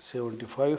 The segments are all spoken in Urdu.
75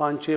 5-6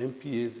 MPs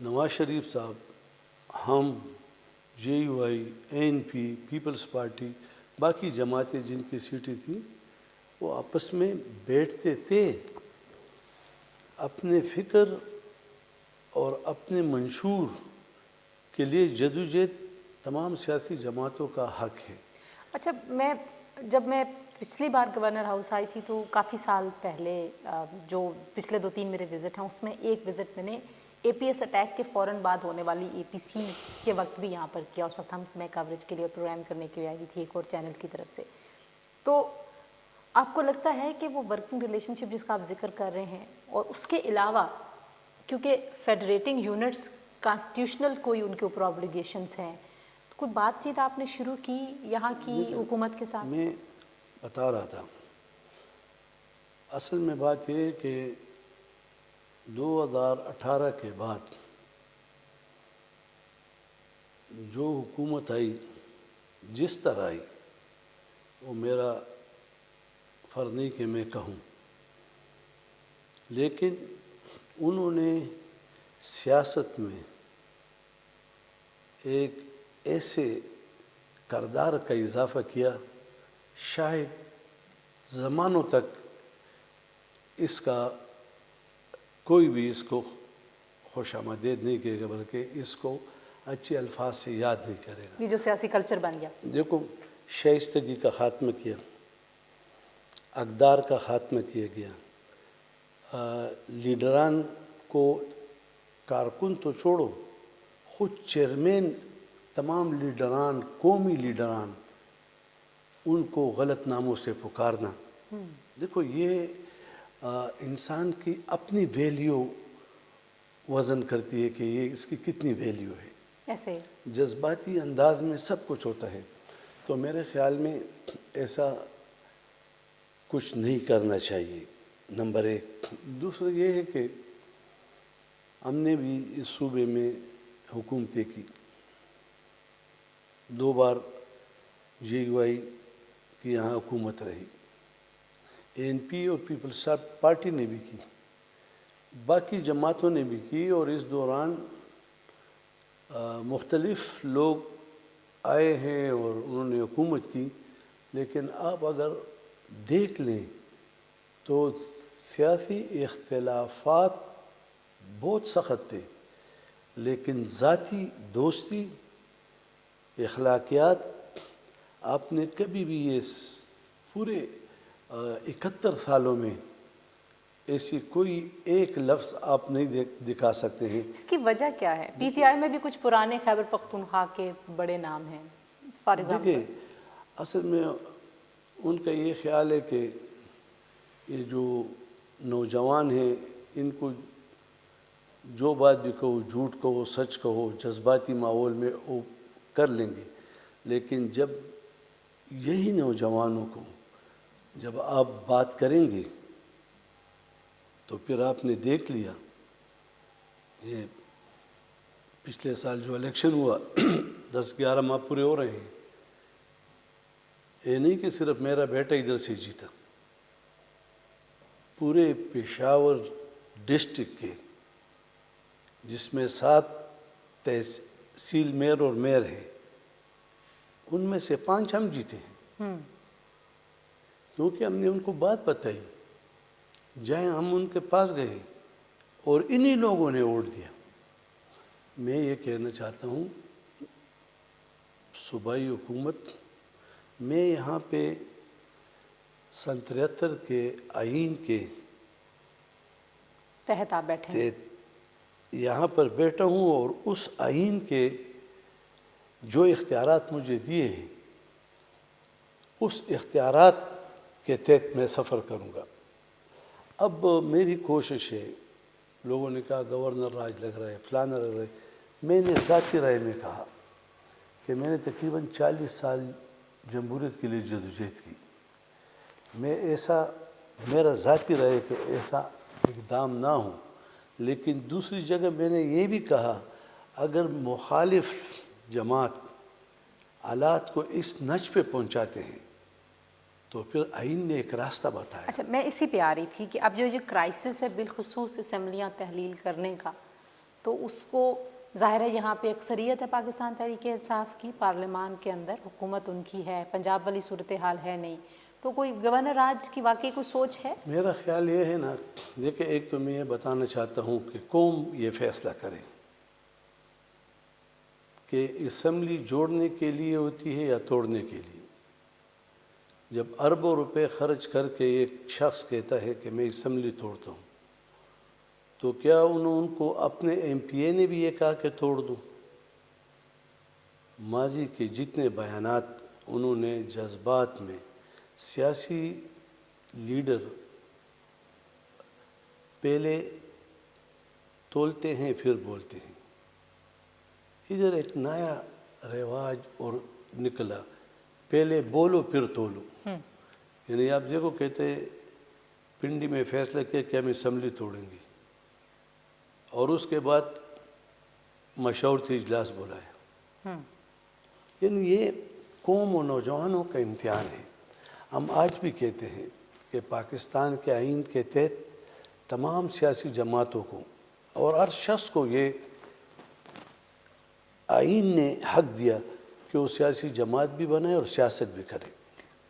نواز شریف صاحب، ہم JUI، ANP، پیپلز پارٹی، باقی جماعتیں جن کی سیٹیں تھیں، وہ آپس میں بیٹھتے تھے. اپنے فکر اور اپنے منشور کے لیے جدوجہد تمام سیاسی جماعتوں کا حق ہے. اچھا، جب میں پچھلی بار گورنر ہاؤس آئی تھی تو کافی سال پہلے، جو پچھلے 2-3 میرے وزٹ ہیں اس میں ایک وزٹ میں نے APS اٹیک کے فوراً بعد ہونے والی APC کے وقت بھی یہاں پر کیا. اس وقت میں کوریج کے لیے پروگرام کرنے کے لیے آئی تھی ایک اور چینل کی طرف سے. تو آپ کو لگتا ہے کہ وہ ورکنگ ریلیشن شپ جس کا آپ ذکر کر رہے ہیں، اور اس کے علاوہ کیونکہ فیڈریٹنگ یونٹس کانسٹیٹیوشنل کوئی ان کے اوپر آبلیگیشنز ہیں، کوئی بات چیت آپ نے شروع کی یہاں کی حکومت کے ساتھ؟ میں بتا رہا تھا، اصل میں بات یہ ہے کہ 2018 کے بعد جو حکومت آئی، جس طرح آئی، وہ میرا فرض نہیں کہ میں کہوں، لیکن انہوں نے سیاست میں ایک ایسے کردار کا اضافہ کیا، شاید زمانوں تک اس کا کوئی بھی اس کو خوش آمدید نہیں کرے گا، بلکہ اس کو اچھے الفاظ سے یاد نہیں کرے گا. یہ جو سیاسی کلچر بن گیا، دیکھو، شائستگی کا خاتمہ کیا، اقدار کا خاتمہ کیا گیا، لیڈران کو، کارکن تو چھوڑو، خود چیئرمین، تمام لیڈران، قومی لیڈران، ان کو غلط ناموں سے پکارنا. دیکھو، یہ انسان کی اپنی ویلیو وزن کرتی ہے کہ یہ اس کی کتنی ویلیو ہے. ایسے جذباتی انداز میں سب کچھ ہوتا ہے. تو میرے خیال میں ایسا کچھ نہیں کرنا چاہیے، نمبر ایک. دوسرا یہ ہے کہ ہم نے بھی اس صوبے میں حکومتیں کی، 2 بار JUI کی یہاں حکومت رہی، ANP اور پیپلز پارٹی نے بھی کی، باقی جماعتوں نے بھی کی، اور اس دوران مختلف لوگ آئے ہیں اور انہوں نے حکومت کی. لیکن آپ اگر دیکھ لیں تو سیاسی اختلافات بہت سخت تھے، لیکن ذاتی دوستی، اخلاقیات، آپ نے کبھی بھی یہ پورے 71 سالوں میں ایسی کوئی ایک لفظ آپ نہیں دکھا سکتے ہیں. اس کی وجہ کیا ہے؟ PTI میں بھی کچھ پرانے خیبر پختونخوا کے بڑے نام ہیں، فار ایگزامپل. دیکھیں، اصل میں ان کا یہ خیال ہے کہ یہ جو نوجوان ہیں، ان کو جو بات بھی کہو، جھوٹ کہو، سچ کہو، جذباتی ماحول میں وہ کر لیں گے. لیکن جب یہی نوجوانوں کو جب آپ بات کریں گے تو پھر آپ نے دیکھ لیا، یہ پچھلے سال جو الیکشن ہوا 10-11 ماہ پورے ہو رہے ہیں، یہ نہیں کہ صرف میرا بیٹا ادھر سے جیتا، پورے پشاور ڈسٹرکٹ کے جس میں 7 تحصیل میئر اور میئر ہیں، ان میں سے 5 ہم جیتے ہیں، کیونکہ ہم نے ان کو بات بتائی، جائیں ہم ان کے پاس گئے اور انہی لوگوں نے ووٹ دیا. میں یہ کہنا چاہتا ہوں، صوبائی حکومت میں یہاں پہ 73 کے آئین کے تحت آپ بیٹھے ہیں. یہاں پر بیٹھا ہوں، اور اس آئین کے جو اختیارات مجھے دیے ہیں، اس اختیارات کے تحت میں سفر کروں گا. اب میری کوشش ہے، لوگوں نے کہا گورنر راج لگ رہا ہے، فلانا لگ رہا ہے. میں نے ذاتی رائے میں کہا کہ میں نے تقریباً 40 سال جمہوریت کے لیے جدوجہد کی. میں میرا ذاتی رائے کہ ایسا اقدام نہ ہوں. لیکن دوسری جگہ میں نے یہ بھی کہا، اگر مخالف جماعت حالات کو اس نچ پہ پہنچاتے ہیں تو پھر آئین نے ایک راستہ بتایا. اچھا، میں اسی پہ آ رہی تھی کہ اب جو یہ کرائسس ہے بالخصوص اسمبلیاں تحلیل کرنے کا، تو اس کو ظاہر ہے یہاں پہ اکثریت ہے پاکستان تحریک انصاف کی، پارلیمان کے اندر حکومت ان کی ہے، پنجاب والی صورتحال ہے نہیں، تو کوئی گورنر راج کی واقعی کوئی سوچ ہے؟ میرا خیال یہ ہے نا، دیکھیں ایک تو میں یہ بتانا چاہتا ہوں کہ قوم یہ فیصلہ کرے کہ اسمبلی جوڑنے کے لیے ہوتی ہے یا توڑنے کے لیے۔ جب اربوں روپے خرچ کر کے ایک شخص کہتا ہے کہ میں اسمبلی توڑتا ہوں، تو کیا ان کو اپنے ایم پی اے نے بھی یہ کہا کہ توڑ دوں؟ ماضی کے جتنے بیانات انہوں نے جذبات میں، سیاسی لیڈر پہلے تولتے ہیں پھر بولتے ہیں، ادھر ایک نیا رواج اور نکلا، پہلے بولو پھر تولو۔ یعنی آپ دیکھو کہتے پنڈی میں فیصلہ کیا کہ ہم اسمبلی توڑیں گے، اور اس کے بعد مشاورتی اجلاس بلایا۔ یعنی یہ قوم و نوجوانوں کا امتحان ہے۔ ہم آج بھی کہتے ہیں کہ پاکستان کے آئین کے تحت تمام سیاسی جماعتوں کو اور ہر شخص کو یہ آئین نے حق دیا کہ وہ سیاسی جماعت بھی بنائے اور سیاست بھی کرے۔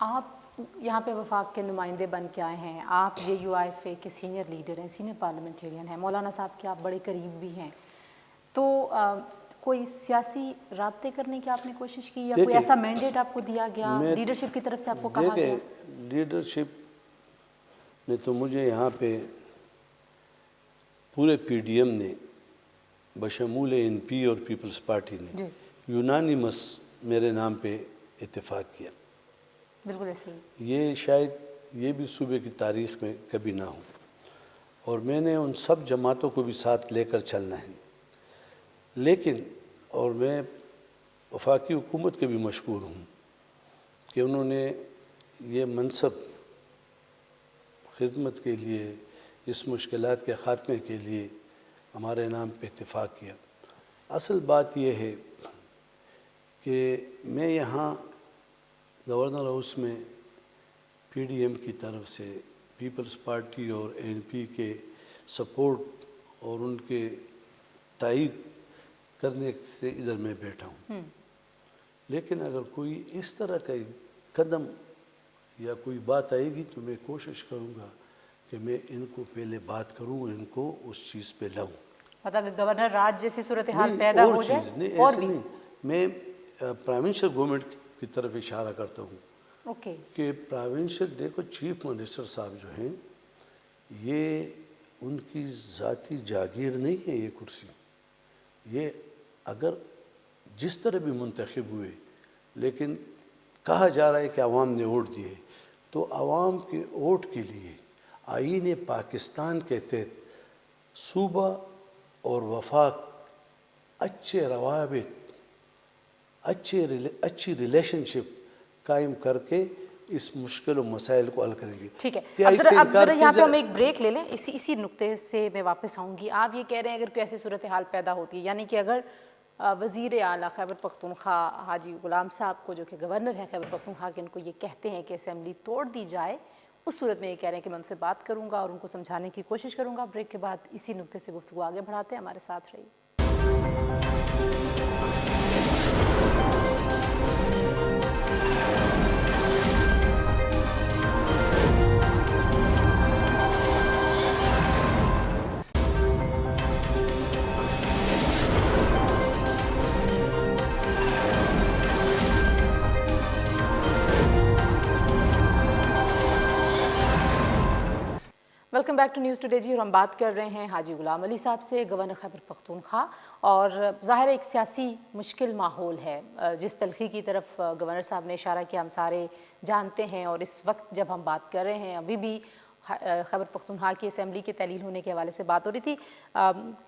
آپ یہاں پہ وفاق کے نمائندے بن کے آئے ہیں، آپ جے یو آئی ایف اے کے سینئر لیڈر ہیں، سینئر پارلیمنٹیرین ہیں، مولانا صاحب کے آپ بڑے قریب بھی ہیں، تو کوئی سیاسی رابطے کرنے کی آپ نے کوشش کی یا کوئی ایسا مینڈیٹ آپ کو دیا گیا، لیڈرشپ کی طرف سے آپ کو کہا گیا؟ لیڈرشپ نے تو مجھے یہاں پہ پورے پی ڈی ایم نے بشمول این پی اور پیپلز پارٹی نے یونانیمس میرے نام پہ اتفاق کیا۔ بالکل ایسے ہی، یہ شاید یہ بھی صوبے کی تاریخ میں کبھی نہ ہو، اور میں نے ان سب جماعتوں کو بھی ساتھ لے کر چلنا ہے۔ لیکن اور میں وفاقی حکومت کے بھی مشکور ہوں کہ انہوں نے یہ منصب خدمت کے لیے، اس مشکلات کے خاتمے کے لیے ہمارے نام پہ اتفاق کیا۔ اصل بات یہ ہے کہ میں یہاں گورنر ہاؤس میں پی ڈی ایم کی طرف سے پیپلز پارٹی اور این پی کے سپورٹ اور ان کے تائید کرنے سے ادھر میں بیٹھا ہوں، لیکن اگر کوئی اس طرح کا قدم یا کوئی بات آئے گی تو میں کوشش کروں گا کہ میں ان کو پہلے بات کروں، ان کو اس چیز پہ لاؤں۔ مطلب گورنر راج جیسی صورتحال پیدا ہو جائے؟ نہیں، ایسے نہیں، میں پرائیونشل گورنمنٹ کی طرف اشارہ کرتا ہوں اوکے، کہ پرائیونشل، دیکھو چیف منسٹر صاحب جو ہیں یہ ان کی ذاتی جاگیر نہیں ہے یہ کرسی، یہ اگر جس طرح بھی منتخب ہوئے، لیکن کہا جا رہا ہے کہ عوام نے ووٹ دیے، تو عوام کے ووٹ کے لیے آئین پاکستان کے تحت صوبہ اور وفاق اچھے روابط، اچھی ریلیشن شپ قائم کر کے اس مشکل و مسائل کو حل کریں گے۔ ٹھیک ہے، اب ذرا یہاں پہ ہم ایک بریک لے لیں، اسی نقطے سے میں واپس آؤں گی۔ آپ یہ کہہ رہے ہیں اگر کوئی ایسی صورتحال پیدا ہوتی ہے، یعنی کہ اگر وزیر اعلیٰ خیبر پختونخوا حاجی غلام صاحب کو، جو کہ گورنر ہیں خیبر پختونخوا کے، ان کو یہ کہتے ہیں کہ اسمبلی توڑ دی جائے، اس صورت میں یہ کہہ رہے ہیں کہ میں ان سے بات کروں گا اور ان کو سمجھانے کی کوشش کروں گا۔ بریک کے بعد اسی نقطے سے گفتگو آگے بڑھاتے ہیں، ہمارے ساتھ رہیے۔ Welcome back to news today جی، اور ہم بات کر رہے ہیں حاجی غلام علی صاحب سے، گورنر خیبر پختونخوا، اور ظاہر ایک سیاسی مشکل ماحول ہے جس تلخی کی طرف گورنر صاحب نے اشارہ کیا ہم سارے جانتے ہیں، اور اس وقت جب ہم بات کر رہے ہیں ابھی بھی خیبر پختونخوا کی اسمبلی کے تحلیل ہونے کے حوالے سے بات ہو رہی تھی۔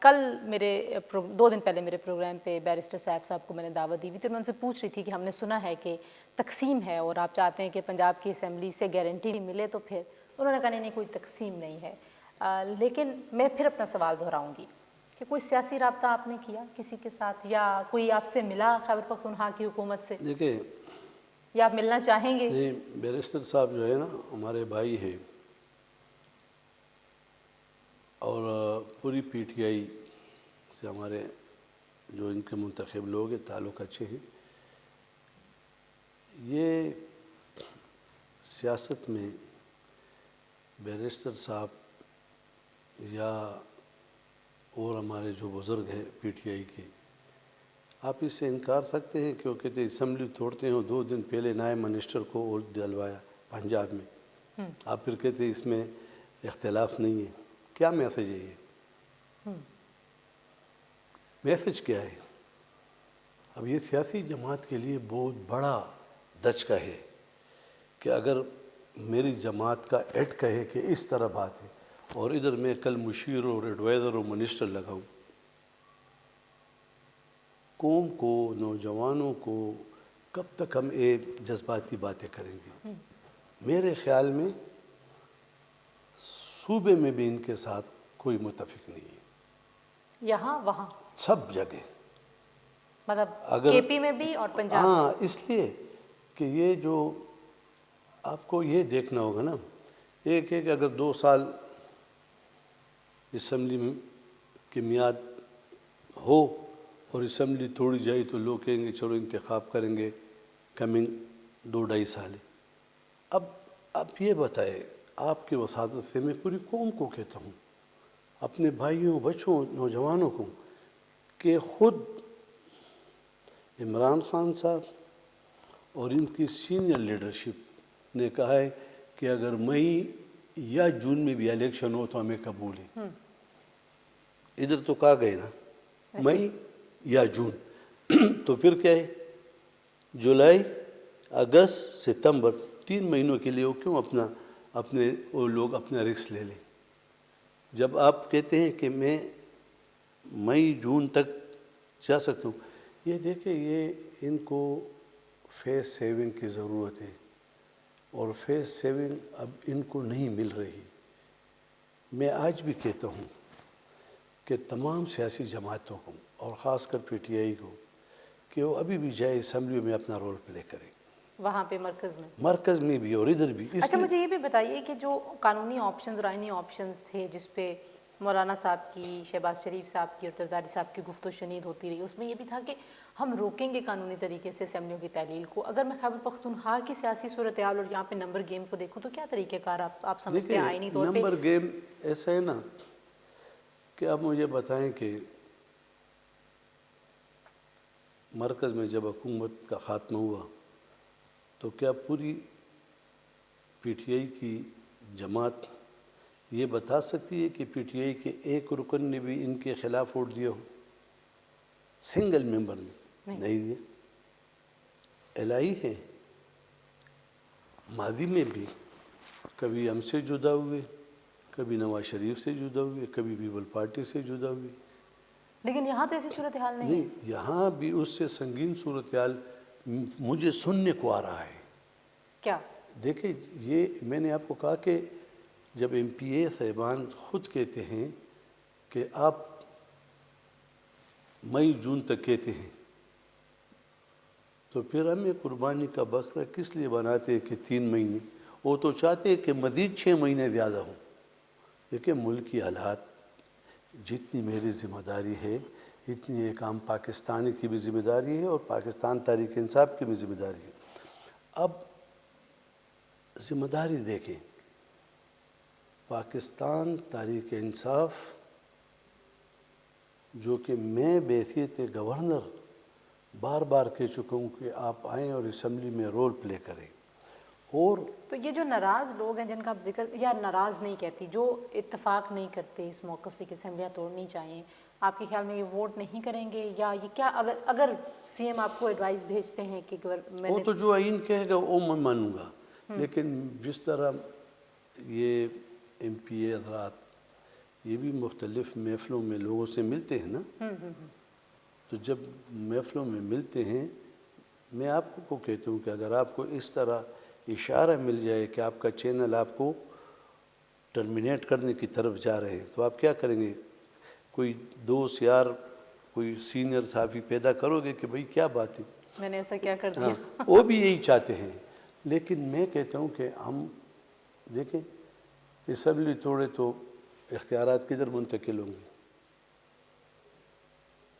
کل میرے 2 دن پہلے میرے پروگرام پہ بیرسٹر صاحب کو میں نے دعوت دی ہوئی تھی، میں ان سے پوچھ رہی تھی کہ ہم نے سنا ہے کہ تقسیم ہے اور آپ چاہتے ہیں کہ پنجاب کی اسمبلی سے گارنٹی ملے، تو پھر انہوں نے کہا نہیں کوئی تقسیم نہیں ہے، لیکن میں پھر اپنا سوال دہراؤں گی کہ کوئی سیاسی رابطہ آپ نے کیا کسی کے ساتھ، یا کوئی آپ سے ملا خیبر پختونخوا کی حکومت سے؟ دیکھیں، یا آپ ملنا چاہیں گے؟ نہیں، بیرسٹر صاحب جو ہے نا ہمارے بھائی ہیں، اور پوری پی ٹی آئی سے ہمارے جو ان کے منتخب لوگ ہیں تعلق اچھے ہیں. یہ سیاست میں بیرسٹر صاحب یا اور ہمارے جو بزرگ ہیں پی ٹی آئی کے، آپ اس سے انکار سکتے ہیں کہ وہ کہتے ہیں اسمبلی توڑتے ہیں. 2 دن پہلے نائب منسٹر کو اور دلوایا پنجاب میں، آپ پھر کہتے ہیں اس میں اختلاف نہیں ہے. کیا میسج ہے یہ؟ میسج کیا ہے؟ اب یہ سیاسی جماعت کے لیے بہت بڑا دھچکا ہے کہ اگر میری جماعت کا ایڈ کہے کہ اس طرح بات ہے اور ادھر میں کل مشیر اور ایڈوائزر اور منسٹر لگاؤں، قوم کو، نوجوانوں کو کب تک ہم ایک جذباتی باتیں کریں گے؟ میرے خیال میں صوبے میں بھی ان کے ساتھ کوئی متفق نہیں ہے. یہاں وہاں سب جگہ، مطلب اگر کے پی میں بھی اور پنجاب میں. ہاں، اس لیے کہ یہ جو آپ کو یہ دیکھنا ہوگا نا، ایک ہے کہ اگر 2 سال اسمبلی کی میعاد ہو اور اسمبلی توڑی جائے تو لوگ کہیں گے چلو انتخاب کریں گے کمنگ 2-2.5 سال. اب یہ بتائے آپ کی وساطت سے میں پوری قوم کو کہتا ہوں، اپنے بھائیوں، بچوں، نوجوانوں کو، کہ خود عمران خان صاحب اور ان کی سینئر لیڈرشپ نے کہا ہے کہ اگر مئی یا جون میں بھی الیکشن ہو تو ہمیں قبول ہے. ادھر تو کہا گئے نا مئی یا جون، تو پھر کیا ہے؟ جولائی، اگست، ستمبر، 3 مہینوں کے لیے وہ کیوں وہ لوگ اپنا رسک لے لیں؟ جب آپ کہتے ہیں کہ میں مئی جون تک جا سکتا ہوں. یہ دیکھیں، یہ ان کو فیس سیونگ کی ضرورت ہے اور فیس سیونگ اب ان کو نہیں مل رہی. میں آج بھی کہتا ہوں کہ تمام سیاسی جماعتوں کو اور خاص کر پی ٹی آئی کو کہ وہ ابھی بھی جائے اسمبلی میں اپنا رول پلے کریں، وہاں پہ مرکز میں بھی اور ادھر بھی. اچھا، مجھے یہ بھی بتائیے کہ جو قانونی آپشنز اور آئینی آپشنز تھے جس پہ مولانا صاحب کی، شہباز شریف صاحب کی اور زرداری صاحب کی گفت و شنید ہوتی رہی، اس میں یہ بھی تھا کہ ہم روکیں گے قانونی طریقے سے اسمبلیوں کی تحلیل کو. اگر میں خیبر پختونخوا کی سیاسی صورتحال اور یہاں پہ نمبر گیم کو دیکھوں تو کیا طریقہ کار آپ سمجھتے ہیں آئینی طور پہ؟ نمبر گیم ایسا ہے نا کہ آپ مجھے بتائیں کہ مرکز میں جب حکومت کا خاتمہ ہوا تو کیا پوری پی ٹی آئی کی جماعت یہ بتا سکتی ہے کہ پی ٹی آئی کے ایک رکن نے بھی ان کے خلاف ووٹ دیا ہو؟ سنگل ممبر نے نہیں دیا. الہی ہے، ماضی میں بھی کبھی ہم سے جدا ہوئے، کبھی نواز شریف سے جدا ہوئے، کبھی پیپل پارٹی سے جدا ہوئے. لیکن یہاں تو ایسی صورتحال نہیں ہے. یہاں بھی اس سے سنگین صورتحال مجھے سننے کو آ رہا ہے. کیا؟ دیکھیں، یہ میں نے آپ کو کہا کہ جب ایم پی اے صاحبان خود کہتے ہیں کہ آپ مئی جون تک کہتے ہیں تو پھر ہمیں قربانی کا بکرا کس لیے بناتے ہیں کہ 3 مہینے؟ وہ تو چاہتے ہیں کہ مزید 6 مہینے زیادہ ہوں. دیکھیں، ملک کی حالات، جتنی میری ذمہ داری ہے اتنی ایک عام پاکستانی کی بھی ذمہ داری ہے اور پاکستان تحریک انصاف کی بھی ذمہ داری ہے. اب ذمہ داری دیکھیں، پاکستان تحریک انصاف جو کہ میں بحیثیت گورنر بار بار کہہ چکا ہوں کہ آپ آئیں اور اسمبلی میں رول پلے کریں. اور تو یہ جو ناراض لوگ ہیں جن کا آپ ذکر، یا ناراض نہیں کہتی، جو اتفاق نہیں کرتے اس موقف سے کہ اسمبلیاں توڑنی چاہیے، آپ کے خیال میں یہ ووٹ نہیں کریں گے یا یہ کیا؟ اگر سی ایم آپ کو ایڈوائز بھیجتے ہیں کہ وہ تو جو آئین کہے گا وہ میں مانوں گا، لیکن جس طرح یہ ایم پی اے حضرات یہ بھی مختلف محفلوں میں لوگوں سے ملتے ہیں نا، تو جب محفلوں میں ملتے ہیں میں آپ کو کہتا ہوں کہ اگر آپ کو اس طرح اشارہ مل جائے کہ آپ کا چینل آپ کو ٹرمینیٹ کرنے کی طرف جا رہے ہیں تو آپ کیا کریں گے؟ کوئی دوست یار، کوئی سینئر صحافی پیدا کرو گے کہ بھئی کیا بات ہے، میں نے ایسا کیا کر دیا؟ وہ بھی یہی چاہتے ہیں. لیکن میں کہتا ہوں کہ ہم دیکھیں، اسمبلی توڑے تو اختیارات کدھر منتقل ہوں گے؟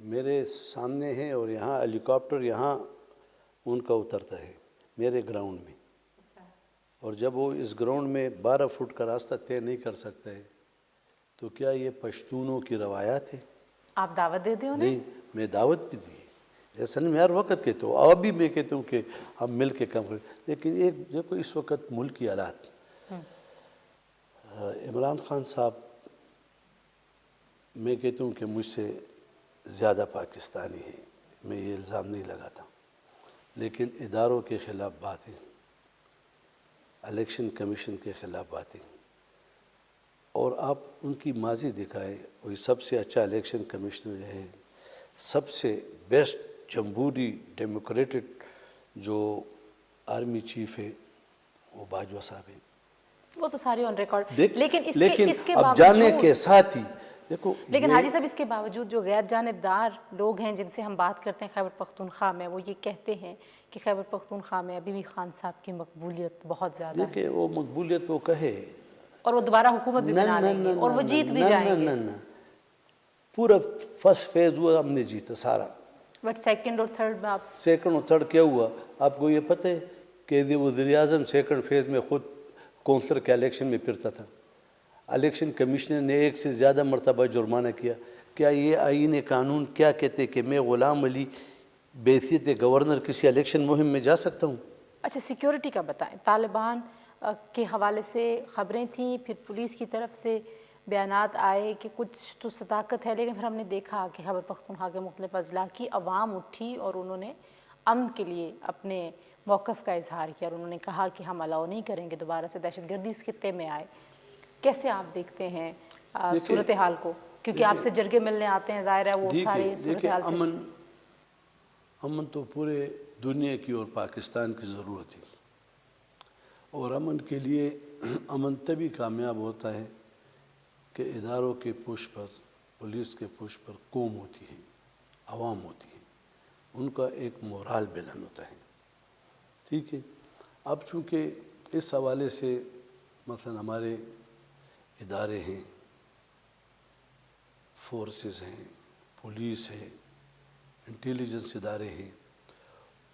میرے سامنے ہے اور یہاں ہیلی کاپٹر یہاں ان کا اترتا ہے میرے گراؤنڈ میں، اور جب وہ اس گراؤنڈ میں 12 فٹ کا راستہ طے نہیں کر سکتا ہے تو کیا یہ پشتونوں کی روایات ہے؟ آپ دعوت دے دیں انہیں؟ نہیں، میں دعوت بھی دی، ایسا نہیں، میں ہر وقت کہتا ہوں، اب بھی میں کہتا ہوں کہ ہم مل کے کام کریں، لیکن ایک دیکھو اس وقت ملک کی حالات، عمران خان صاحب میں کہتا ہوں کہ مجھ سے زیادہ پاکستانی ہیں، میں یہ الزام نہیں لگاتا، لیکن اداروں کے خلاف باتیں، الیکشن کمیشن کے خلاف باتیں، اور آپ ان کی ماضی دکھائے، وہی سب سے اچھا الیکشن کمشنر ہے، سب سے بیسٹ جمہوری ڈیموکریٹڈ جو آرمی چیف ہے وہ باجوہ صاحب ہیں۔ وہ تو ساری آن ریکارڈ، لیکن اس کے اب جانے باوجود، کے ساتھ ہی دیکھو، لیکن حاجی صاحب اس کے باوجود جو غیر جانبدار لوگ ہیں جن سے ہم بات کرتے ہیں خیبر پختونخوا میں، وہ یہ کہتے ہیں کہ خیبر پختونخوا میں ابھی بھی خان صاحب کی مقبولیت بہت زیادہ ہے، دیکھیں وہ مقبولیت وہ کہے، اور وہ دوبارہ حکومت بھی بنا لیں گے اور وہ جیت بھی جائیں گے، پورا فرسٹ فیز ہوا ہم نے جیتا سارا، بٹ سیکنڈ اور تھرڈ میں آپ، سیکنڈ اور تھرڈ کیا ہوا آپ کو یہ پتہ ہے کہ وزیر اعظم سیکنڈ فیز میں خود کونسلر کے الیکشن میں پھرتا تھا، الیکشن کمیشنر نے 1 سے زیادہ مرتبہ جرمانہ کیا، کیا یہ آئین قانون کیا کہتے کہ میں غلام علی بحیثیت گورنر کسی الیکشن مہم میں جا سکتا ہوں؟ اچھا سیکیورٹی کا بتائیں، طالبان کے حوالے سے خبریں تھیں، پھر پولیس کی طرف سے بیانات آئے کہ کچھ تو صداقت ہے، لیکن پھر ہم نے دیکھا کہ خیبر پختونخوا کے مختلف اضلاع کی عوام اٹھی اور انہوں نے امن کے لیے اپنے موقف کا اظہار کیا، اور انہوں نے کہا کہ ہم الاؤ نہیں کریں گے دوبارہ سے دہشت گردی اس خطے میں آئے۔ کیسے آپ دیکھتے ہیں صورتحال کو؟ کیونکہ آپ سے جرگے ملنے آتے ہیں، ظاہر ہے وہ سارے صورتحال سے، امن تو پورے دنیا کی اور پاکستان کی ضرورت ہے، اور امن کے لیے امن تبھی کامیاب ہوتا ہے کہ اداروں کے پش پر، پولیس کے پش پر قوم ہوتی ہے، عوام ہوتی ہے، ان کا ایک مورال بلند ہوتا ہے، ٹھیک ہے۔ اب چونکہ اس حوالے سے مثلا ہمارے ادارے ہیں، فورسز ہیں، پولیس ہے، انٹیلیجنس ادارے ہیں،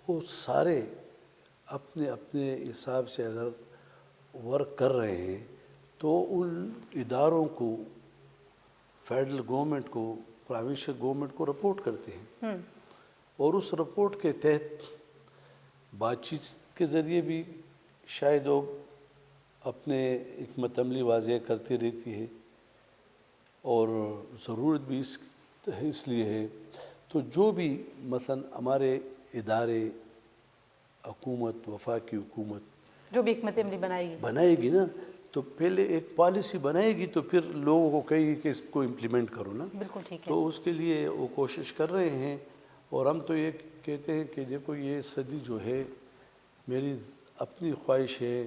وہ سارے اپنے اپنے حساب سے اگر ورک کر رہے ہیں تو ان اداروں کو، فیڈرل گورنمنٹ کو، پروونشل گورنمنٹ کو رپورٹ کرتے ہیں، اور اس رپورٹ کے تحت بات چیت کے ذریعے بھی شاید وہ اپنے حکمت عملی واضح کرتی رہتی ہے، اور ضرورت بھی اس لیے ہے، تو جو بھی مثلا ہمارے ادارے، حکومت، وفاقی حکومت جو بھی حکمت عملی بنائے گی نا، تو پہلے ایک پالیسی بنائے گی تو پھر لوگوں کو کہے گی کہ اس کو امپلیمنٹ کرو نا، بالکل ٹھیک ہے، تو اس کے لیے وہ کوشش کر رہے ہیں، اور ہم تو یہ کہتے ہیں کہ دیکھو یہ صدی جو ہے، میری اپنی خواہش ہے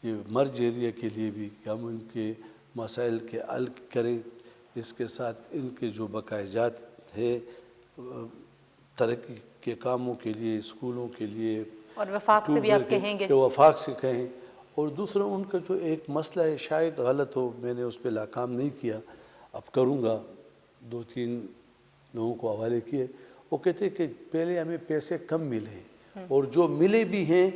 یہ مرج ایریا کے لیے بھی کہ ہم ان کے مسائل کے حل کریں، اس کے ساتھ ان کے جو بقایا جات ہے ترقی کے کاموں کے لیے، اسکولوں کے لیے، اور وفاق سے بھی آپ کہیں گے، کہ وفاق سے کہیں، اور دوسرا ان کا جو ایک مسئلہ ہے، شاید غلط ہو، میں نے اس پہ کام نہیں کیا، اب کروں گا، 2-3 لوگوں کو حوالے کیے، وہ کہتے ہیں کہ پہلے ہمیں پیسے کم ملے، اور جو ملے بھی ہیں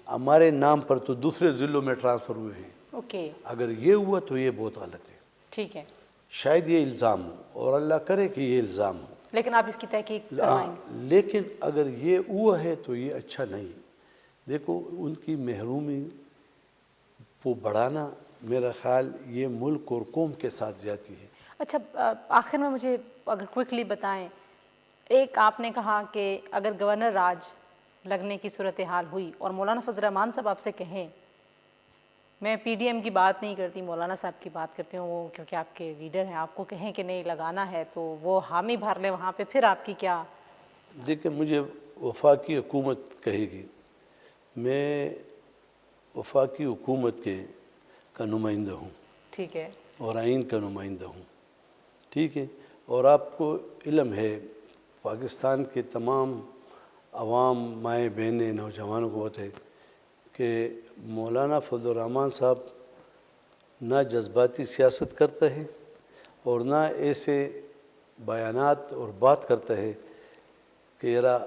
ہمارے نام پر تو دوسرے ضلعوں میں ٹرانسفر ہوئے ہیں، اوکے، اگر یہ ہوا تو یہ بہت غلط ہے، ٹھیک ہے، شاید یہ الزام ہو، اور اللہ کرے کہ یہ الزام ہو، لیکن آپ اس کی تحقیق کروائیں گے؟ لیکن اگر یہ ہوا ہے تو یہ اچھا نہیں، دیکھو ان کی محرومی کو بڑھانا میرا خیال یہ ملک اور قوم کے ساتھ زیادتی ہے۔ اچھا آخر میں مجھے اگر کوئکلی بتائیں، ایک آپ نے کہا کہ اگر گورنر راج لگنے کی صورتحال ہوئی اور مولانا فضل الرحمان صاحب آپ سے کہیں، میں پی ڈی ایم کی بات نہیں کرتی، مولانا صاحب کی بات کرتی ہوں، وہ کیونکہ آپ کے لیڈر ہیں، آپ کو کہیں کہ نہیں لگانا ہے تو وہ حامی بھر لیں وہاں پہ، پھر آپ کی کیا؟ دیکھیں مجھے وفاقی حکومت کہے گی، میں وفاقی حکومت کا نمائندہ ہوں، ٹھیک ہے، اور آئین کا نمائندہ ہوں، ٹھیک ہے، اور آپ کو علم ہے پاکستان کے تمام عوام، مائیں بہنیں، نوجوانوں کو پتہ ہے کہ مولانا فضل الرحمان صاحب نہ جذباتی سیاست کرتا ہے اور نہ ایسے بیانات اور بات کرتا ہے کہ ذرا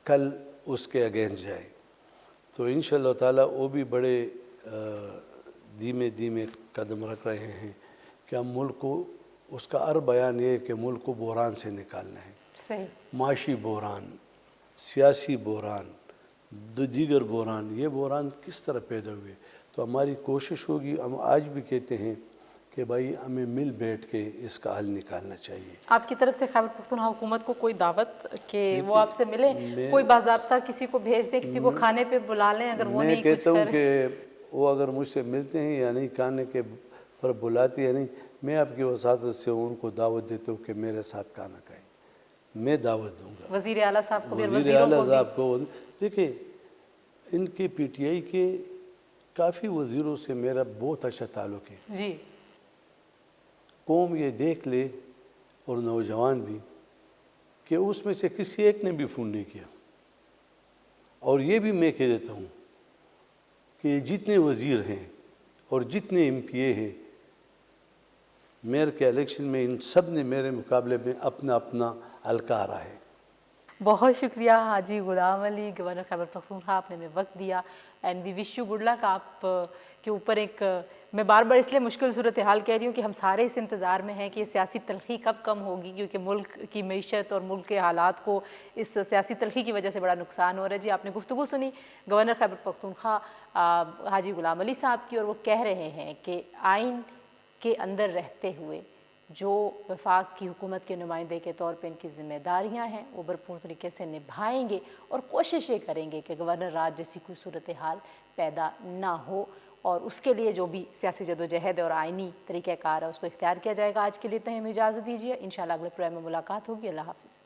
کل اس کے اگینسٹ جائے، تو انشاءاللہ تعالیٰ وہ بھی بڑے دھیمے دھیمے قدم رکھ رہے ہیں کہ ہم ملک کو، اس کا ہر بیان یہ ہے کہ ملک کو بحران سے نکالنا ہے، صحیح، معاشی بحران، سیاسی بحران، دیگر بحران، یہ بحران کس طرح پیدا ہوئے. تو ہماری کوشش ہوگی، ہم آج بھی کہتے ہیں کہ بھائی ہمیں مل بیٹھ کے اس کا حل نکالنا چاہیے. آپ کی طرف سے خیبر پختونخوا حکومت کو کوئی دعوت کہ وہ آپ سے ملے، کوئی باضابطہ کسی کو بھیج دیں، کسی کو کھانے پہ بلا لیں اگر وہ میں نہیں کچھ کہتا ہوں کرے؟ کہ وہ اگر مجھ سے ملتے ہیں یا نہیں، کھانے کے پر بلاتی ہے نہیں، میں آپ کی وساطت سے ان کو دعوت دیتا ہوں کہ میرے ساتھ کھانا کھائیں، میں دعوت دوں گا. وزیر اعلیٰ صاحب کو بھی اور وزیر وزیروں اعلیٰ کو بھی. صاحب کو دیکھیں، ان کے پی ٹی آئی کے کافی وزیروں سے میرا بہت اچھا تعلق ہے. جی، قوم یہ دیکھ لے اور نوجوان بھی کہ اس میں سے کسی ایک نے بھی فون نہیں کیا. اور یہ بھی میں کہہ دیتا ہوں کہ جتنے وزیر ہیں اور جتنے ایم پی اے ہیں، میئر کے الیکشن میں ان سب نے میرے مقابلے میں اپنا اپنا حلقہ ہرا ہے. بہت شکریہ حاجی غلام علی، گورنر خیبر پختونخوا، آپ نے ہمیں وقت دیا. And we wish you good luck. آپ کے اوپر ایک، میں بار بار اس لیے مشکل صورتحال کہہ رہی ہوں کہ ہم سارے اس انتظار میں ہیں کہ یہ سیاسی تلخی کب کم ہوگی، کیونکہ ملک کی معیشت اور ملک کے حالات کو اس سیاسی تلخی کی وجہ سے بڑا نقصان ہو رہا ہے. جی، آپ نے گفتگو سنی گورنر خیبر پختونخوا حاجی غلام علی صاحب کی، اور وہ کہہ رہے ہیں کہ آئین کے اندر رہتے ہوئے جو وفاق کی حکومت کے نمائندے کے طور پہ ان کی ذمہ داریاں ہیں وہ بھرپور طریقے سے نبھائیں گے، اور کوشش یہ کریں گے کہ گورنر راج جیسی کوئی صورتحال پیدا نہ ہو، اور اس کے لیے جو بھی سیاسی جدوجہد اور آئینی طریقہ کار ہے اس کو اختیار کیا جائے گا. آج کے لیے اتنا ہی ہمیں اجازت دیجیے، انشاءاللہ اگلے پروگرام میں ملاقات ہوگی. اللہ حافظ.